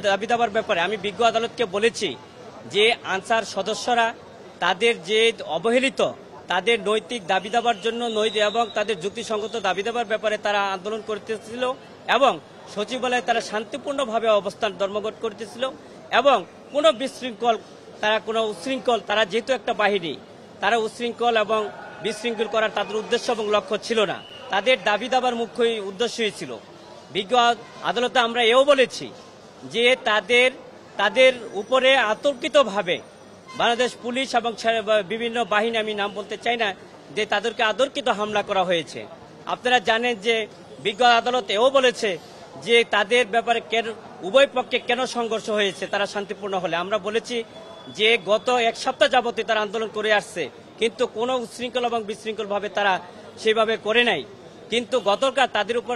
দাবি দাবার ব্যাপারে আমি বিজ্ঞ আদালতকে বলেছি যে আনসার সদস্যরা তাদের যে অবহেলিত তাদের নৈতিক দাবি দাবার জন্য এবং তাদের যুক্তিসঙ্গত দাবি দাবার ব্যাপারে তারা আন্দোলন করতেছিল এবং সচিবালয়ে তারা শান্তিপূর্ণভাবে অবস্থান ধর্মঘট করতেছিল এবং কোনো বিশৃঙ্খল কোনো উচ্ছৃঙ্খল তারা যেহেতু একটা বাহিনী তারা উচ্ছৃঙ্খল এবং বিশৃঙ্খল করার তাদের উদ্দেশ্য এবং লক্ষ্য ছিল না, তাদের দাবি দাবার মুখ্যই উদ্দেশ্যই ছিল। বিজ্ঞ আদালতে আমরা এও বলেছি যে তাদের উপরে আতর্কিতভাবে বাংলাদেশ পুলিশ এবং বিভিন্ন বাহিনী, আমি নাম বলতে চাই না, যে তাদেরকে আতর্কিত হামলা করা হয়েছে। আপনারা জানেন যে বিজ্ঞ আদালত এও বলেছে যে তাদের ব্যাপারে উভয় পক্ষে কেন সংঘর্ষ হয়েছে তারা শান্তিপূর্ণ হলে। আমরা বলেছি যে গত এক সপ্তাহ যাবতীয় তারা আন্দোলন করে আসছে, কিন্তু কোনো উচ্ছৃঙ্খল এবং বিশৃঙ্খলভাবে তারা সেইভাবে করে নাই, কিন্তু গতকাল তাদের উপর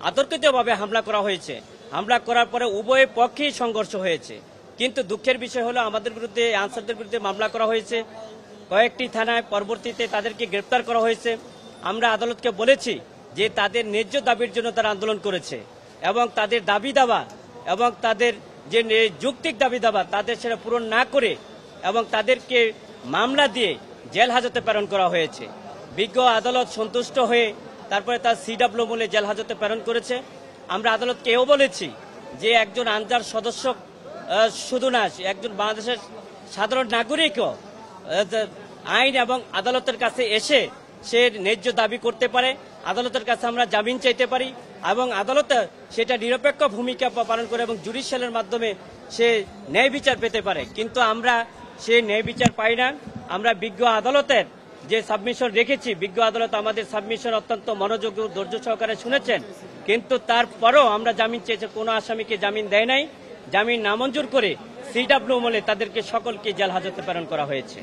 আতর্কিতভাবে হামলা করা হয়েছে। হামলা করার পরে উভয় পক্ষেই সংঘর্ষ হয়েছে। কিন্তু দুঃখের বিষয় হলো আমাদের বিরুদ্ধে আনসারদের বিরুদ্ধে মামলা করা হয়েছে কয়েকটি থানায়, পরবর্তীতে তাদেরকে গ্রেপ্তার করা হয়েছে। আমরা আদালতকে বলেছি যে তাদের ন্যায্য দাবির জন্য তারা আন্দোলন করেছে এবং তাদের দাবি দাবা এবং তাদের যে যৌক্তিক দাবি দাবা তাদের সেটা পূরণ না করে এবং তাদেরকে মামলা দিয়ে জেল হাজতে প্রেরণ করা হয়েছে। বিজ্ঞ আদালত সন্তুষ্ট হয়ে তারপরে তার সিডব্লিউ মূলে জেল হাজতে প্রেরণ করেছে। আমরা আদালতকে এও বলেছি যে একজন আনসার সদস্য শুধু না, একজন বাংলাদেশের সাধারণ নাগরিকও আইন এবং আদালতের কাছে এসে সে ন্যায্য দাবি করতে পারে। আদালতের কাছে আমরা জামিন চাইতে পারি এবং আদালতে সেটা নিরপেক্ষ ভূমিকা পালন করে এবং জুডিশিয়ালের মাধ্যমে সে ন্যায় বিচার পেতে পারে। কিন্তু আমরা সে ন্যায় বিচার পাই না। আমরা বিজ্ঞ আদালতের যে সাবমিশন রেখেছি, বিজ্ঞ আদালত আমাদের সাবমিশন অত্যন্ত মনোযোগ ও ধৈর্য সহকারে শুনেছেন, কিন্তু তারপরও আমরা জামিন চেয়েছি, কোনো আসামিকে জামিন দেয় নাই। জামিন নামঞ্জুর করে সিডব্লিউ মূলে তাদেরকে সকলকে জেল হাজতে প্রেরণ করা হয়েছে।